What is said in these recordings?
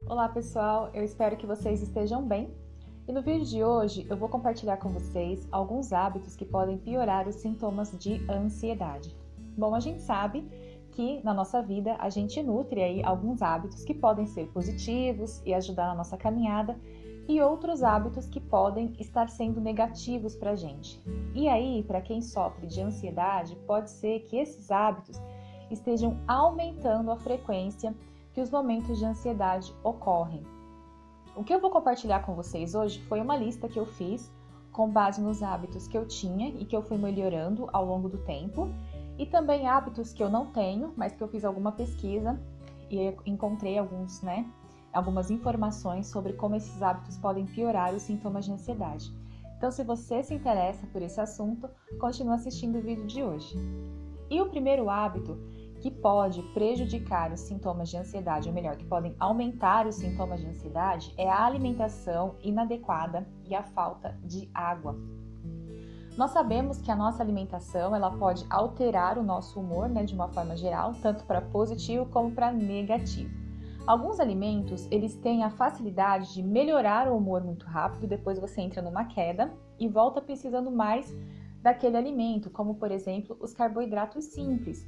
Olá pessoal, eu espero que vocês estejam bem. E no vídeo de hoje eu vou compartilhar com vocês alguns hábitos que podem piorar os sintomas de ansiedade. Bom, a gente sabe que na nossa vida a gente nutre aí alguns hábitos que podem ser positivos e ajudar na nossa caminhada e outros hábitos que podem estar sendo negativos para a gente. E aí, para quem sofre de ansiedade, pode ser que esses hábitos estejam aumentando a frequência que os momentos de ansiedade ocorrem. O que eu vou compartilhar com vocês hoje foi uma lista que eu fiz com base nos hábitos que eu tinha e que eu fui melhorando ao longo do tempo, e também hábitos que eu não tenho, mas que eu fiz alguma pesquisa e encontrei algumas informações sobre como esses hábitos podem piorar os sintomas de ansiedade. Então, se você se interessa por esse assunto, continue assistindo o vídeo de hoje. E o primeiro hábito que pode prejudicar os sintomas de ansiedade, ou melhor, que podem aumentar os sintomas de ansiedade, é a alimentação inadequada e a falta de água. Nós sabemos que a nossa alimentação ela pode alterar o nosso humor, de uma forma geral, tanto para positivo como para negativo. Alguns alimentos, eles têm a facilidade de melhorar o humor muito rápido, depois você entra numa queda e volta precisando mais daquele alimento, como por exemplo, os carboidratos simples.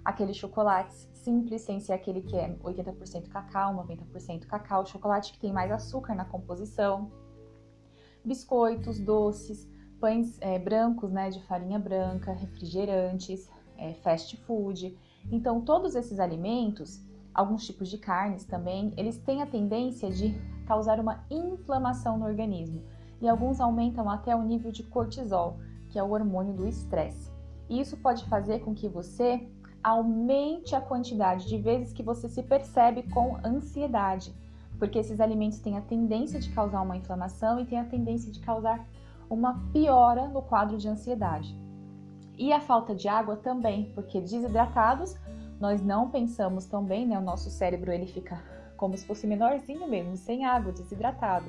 Aqueles chocolates simples, sem ser aquele que é 80% cacau, 90% cacau, chocolate que tem mais açúcar na composição, biscoitos, doces, pães brancos, de farinha branca, refrigerantes, fast food. Então, todos esses alimentos, alguns tipos de carnes também, eles têm a tendência de causar uma inflamação no organismo e alguns aumentam até o nível de cortisol, que é o hormônio do estresse. E isso pode fazer com que você aumente a quantidade de vezes que você se percebe com ansiedade, porque esses alimentos têm a tendência de causar uma inflamação e têm a tendência de causar uma piora no quadro de ansiedade. E a falta de água também, porque desidratados nós não pensamos tão bem, o nosso cérebro ele fica como se fosse menorzinho mesmo, sem água, desidratado.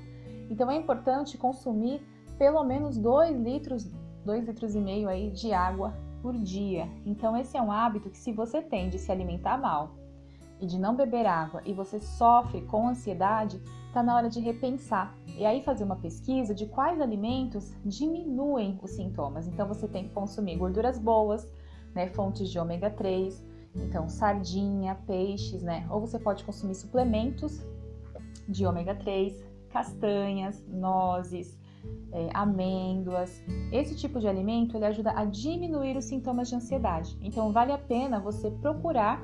Então é importante consumir pelo menos 2,5 litros aí de água por dia. Então esse é um hábito que, se você tem de se alimentar mal e de não beber água e você sofre com ansiedade, está na hora de repensar e aí fazer uma pesquisa de quais alimentos diminuem os sintomas. Então você tem que consumir gorduras boas, fontes de ômega 3, então sardinha, peixes, ou você pode consumir suplementos de ômega 3, castanhas, nozes, amêndoas. Esse tipo de alimento ele ajuda a diminuir os sintomas de ansiedade. Então vale a pena você procurar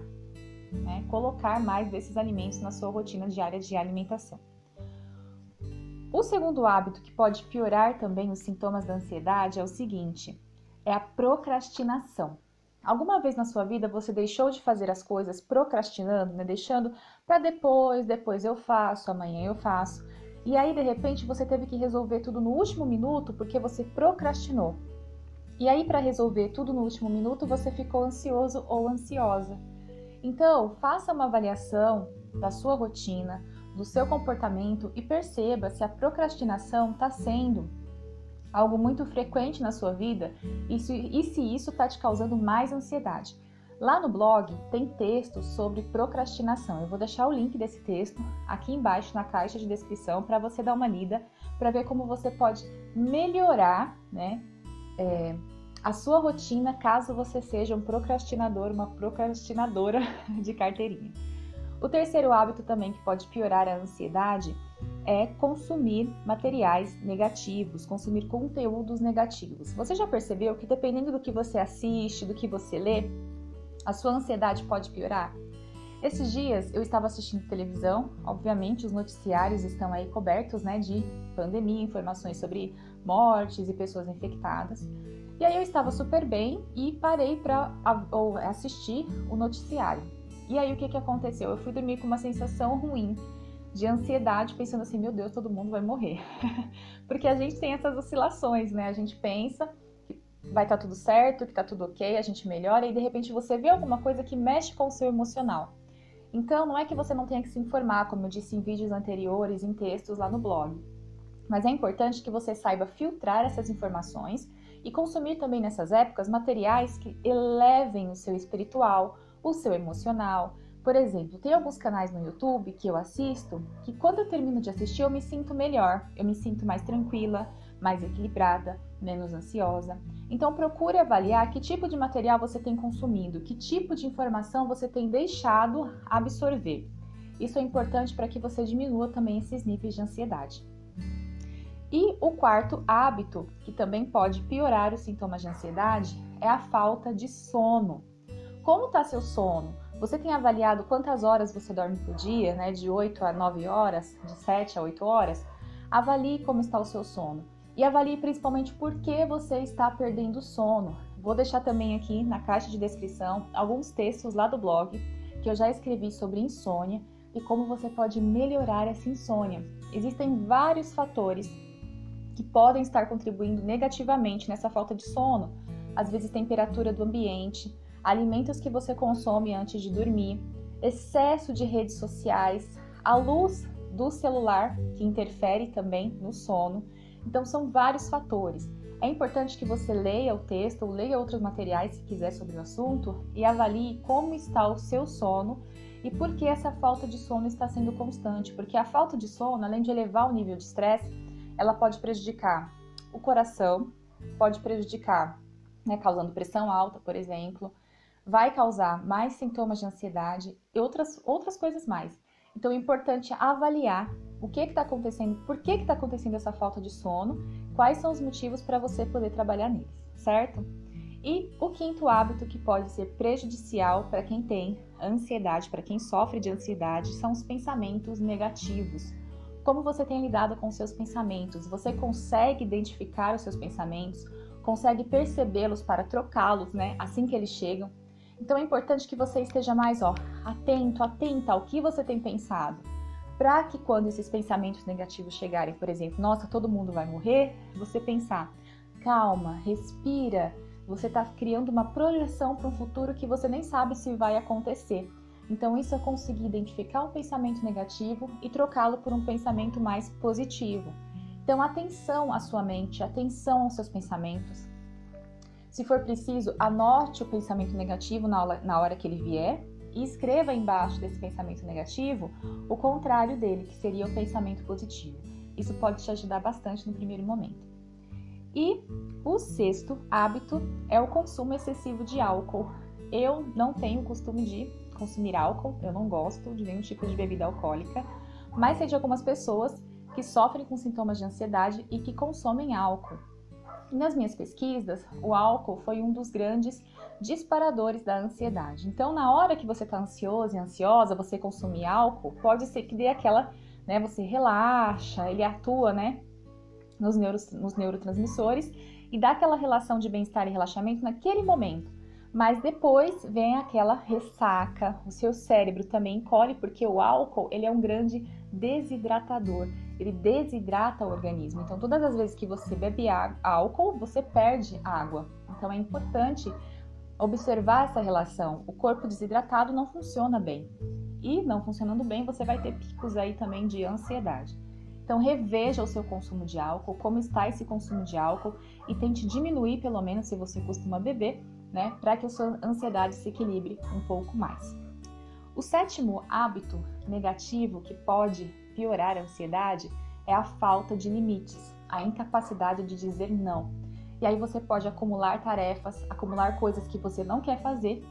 colocar mais desses alimentos na sua rotina diária de alimentação. O segundo hábito que pode piorar também os sintomas da ansiedade é o seguinte: é a procrastinação. Alguma vez na sua vida você deixou de fazer as coisas procrastinando, deixando para depois eu faço, amanhã eu faço. E aí, de repente, você teve que resolver tudo no último minuto porque você procrastinou. E aí, para resolver tudo no último minuto, você ficou ansioso ou ansiosa. Então, faça uma avaliação da sua rotina, do seu comportamento e perceba se a procrastinação está sendo algo muito frequente na sua vida e se isso está te causando mais ansiedade. Lá no blog tem textos sobre procrastinação. Eu vou deixar o link desse texto aqui embaixo na caixa de descrição para você dar uma lida, para ver como você pode melhorar a sua rotina caso você seja um procrastinador, uma procrastinadora de carteirinha. O terceiro hábito também que pode piorar a ansiedade é consumir materiais negativos, consumir conteúdos negativos. Você já percebeu que dependendo do que você assiste, do que você lê, a sua ansiedade pode piorar? Esses dias eu estava assistindo televisão, obviamente os noticiários estão aí cobertos de pandemia, informações sobre mortes e pessoas infectadas. E aí eu estava super bem e parei para assistir o noticiário. E aí o que aconteceu? Eu fui dormir com uma sensação ruim, de ansiedade, pensando assim, meu Deus, todo mundo vai morrer. Porque a gente tem essas oscilações, A gente pensa vai estar tudo certo, que está tudo ok, a gente melhora e de repente você vê alguma coisa que mexe com o seu emocional. Então não é que você não tenha que se informar, como eu disse em vídeos anteriores, em textos lá no blog, mas é importante que você saiba filtrar essas informações e consumir também nessas épocas materiais que elevem o seu espiritual, o seu emocional, Por exemplo, tem alguns canais no YouTube que eu assisto que quando eu termino de assistir eu me sinto melhor, eu me sinto mais tranquila, mais equilibrada, menos ansiosa. Então procure avaliar que tipo de material você tem consumido, que tipo de informação você tem deixado absorver. Isso é importante para que você diminua também esses níveis de ansiedade. E o quarto hábito, que também pode piorar os sintomas de ansiedade, é a falta de sono. Como está seu sono? Você tem avaliado quantas horas você dorme por dia, né? De 8 a 9 horas, de 7 a 8 horas? Avalie como está o seu sono. E avalie principalmente por que você está perdendo sono. Vou deixar também aqui na caixa de descrição alguns textos lá do blog que eu já escrevi sobre insônia e como você pode melhorar essa insônia. Existem vários fatores que podem estar contribuindo negativamente nessa falta de sono. Às vezes, temperatura do ambiente, alimentos que você consome antes de dormir, excesso de redes sociais, a luz do celular que interfere também no sono. Então são vários fatores. É importante que você leia o texto ou leia outros materiais se quiser sobre o assunto e avalie como está o seu sono e por que essa falta de sono está sendo constante. Porque a falta de sono, além de elevar o nível de estresse, ela pode prejudicar o coração, pode prejudicar, né, causando pressão alta, por exemplo, vai causar mais sintomas de ansiedade e outras coisas mais. Então é importante avaliar o que está acontecendo, por que está acontecendo essa falta de sono, quais são os motivos para você poder trabalhar neles, certo? E o quinto hábito que pode ser prejudicial para quem tem ansiedade, para quem sofre de ansiedade, são os pensamentos negativos. Como você tem lidado com os seus pensamentos? Você consegue identificar os seus pensamentos? Consegue percebê-los para trocá-los, né, assim que eles chegam? Então é importante que você esteja mais atenta ao que você tem pensado, para que quando esses pensamentos negativos chegarem, por exemplo, nossa, todo mundo vai morrer, você pensar, calma, respira, você está criando uma projeção para um futuro que você nem sabe se vai acontecer. Então isso é conseguir identificar um pensamento negativo e trocá-lo por um pensamento mais positivo. Então atenção à sua mente, atenção aos seus pensamentos. Se for preciso, anote o pensamento negativo na hora que ele vier e escreva embaixo desse pensamento negativo o contrário dele, que seria o pensamento positivo. Isso pode te ajudar bastante no primeiro momento. E o sexto hábito é o consumo excessivo de álcool. Eu não tenho o costume de consumir álcool, eu não gosto de nenhum tipo de bebida alcoólica, mas sei de algumas pessoas que sofrem com sintomas de ansiedade e que consomem álcool. Nas minhas pesquisas, o álcool foi um dos grandes disparadores da ansiedade. Então, na hora que você está ansioso e ansiosa, você consumir álcool, pode ser que dê aquela, né, você relaxa, ele atua, né, nos neurotransmissores e dá aquela relação de bem-estar e relaxamento naquele momento. Mas depois vem aquela ressaca, o seu cérebro também encolhe, porque o álcool, ele é um grande desidratador. Ele desidrata o organismo. Então, todas as vezes que você bebe álcool, você perde água. Então, é importante observar essa relação. O corpo desidratado não funciona bem. E não funcionando bem, você vai ter picos aí também de ansiedade. Então, reveja o seu consumo de álcool, como está esse consumo de álcool e tente diminuir, pelo menos, se você costuma beber, né, para que a sua ansiedade se equilibre um pouco mais. O sétimo hábito negativo que pode piorar a ansiedade é a falta de limites, a incapacidade de dizer não. E aí você pode acumular tarefas, acumular coisas que você não quer fazer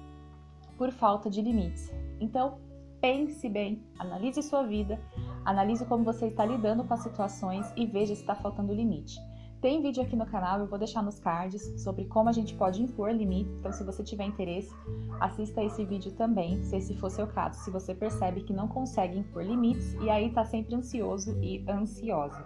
por falta de limites. Então, pense bem, analise sua vida, analise como você está lidando com as situações e veja se está faltando limite. Tem vídeo aqui no canal, eu vou deixar nos cards sobre como a gente pode impor limites, então se você tiver interesse, assista esse vídeo também, se esse for seu caso, se você percebe que não consegue impor limites e aí está sempre ansioso e ansiosa.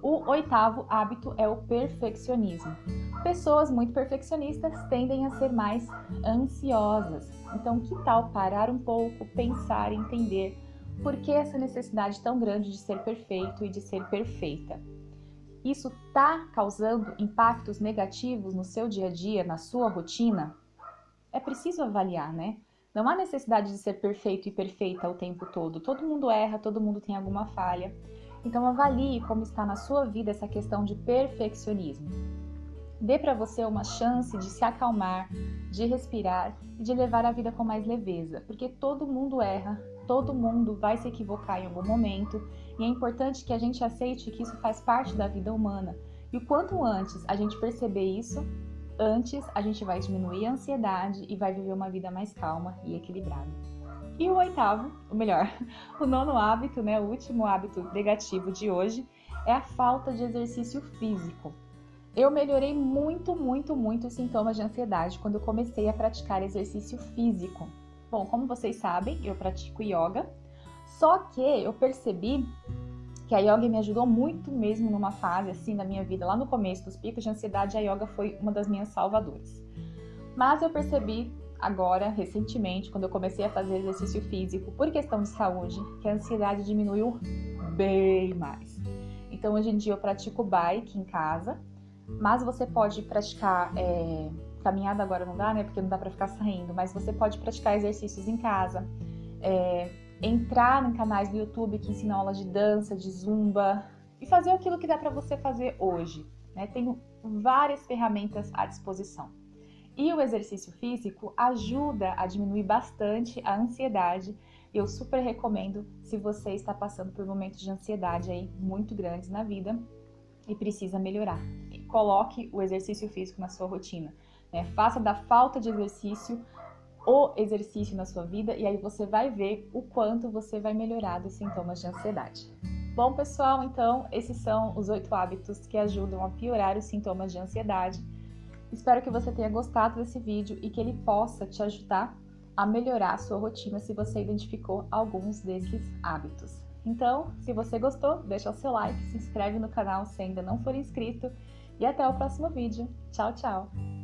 O oitavo hábito é o perfeccionismo. Pessoas muito perfeccionistas tendem a ser mais ansiosas, então que tal parar um pouco, pensar e entender por que essa necessidade tão grande de ser perfeito e de ser perfeita? Isso está causando impactos negativos no seu dia a dia, na sua rotina? É preciso avaliar, né? Não há necessidade de ser perfeito e perfeita o tempo todo. Todo mundo erra, todo mundo tem alguma falha. Então avalie como está na sua vida essa questão de perfeccionismo. dê para você uma chance de se acalmar, de respirar e de levar a vida com mais leveza, porque todo mundo erra, todo mundo vai se equivocar em algum momento e é importante que a gente aceite que isso faz parte da vida humana. E o quanto antes a gente perceber isso, antes a gente vai diminuir a ansiedade e vai viver uma vida mais calma e equilibrada. E o oitavo, ou melhor, o nono hábito, o último hábito negativo de hoje, é a falta de exercício físico. Eu melhorei muito os sintomas de ansiedade quando eu comecei a praticar exercício físico. Bom, como vocês sabem, eu pratico yoga, só que eu percebi que a yoga me ajudou muito mesmo numa fase assim da minha vida, lá no começo dos picos de ansiedade, a yoga foi uma das minhas salvadoras. Mas eu percebi agora, recentemente, quando eu comecei a fazer exercício físico por questão de saúde, que a ansiedade diminuiu bem mais. Então, hoje em dia eu pratico bike em casa, mas você pode praticar, caminhada agora não dá, porque não dá pra ficar saindo, mas você pode praticar exercícios em casa, entrar em canais do YouTube que ensinam aulas de dança, de zumba, e fazer aquilo que dá pra você fazer hoje, Tenho várias ferramentas à disposição. E o exercício físico ajuda a diminuir bastante a ansiedade. Eu super recomendo se você está passando por momentos de ansiedade aí muito grandes na vida e precisa melhorar. Coloque o exercício físico na sua rotina. Faça da falta de exercício o exercício na sua vida e aí você vai ver o quanto você vai melhorar dos sintomas de ansiedade. Bom, pessoal, então esses são os 8 hábitos que ajudam a piorar os sintomas de ansiedade. Espero que você tenha gostado desse vídeo e que ele possa te ajudar a melhorar a sua rotina se você identificou alguns desses hábitos. Então, se você gostou, deixa o seu like, se inscreve no canal se ainda não for inscrito e até o próximo vídeo. Tchau, tchau!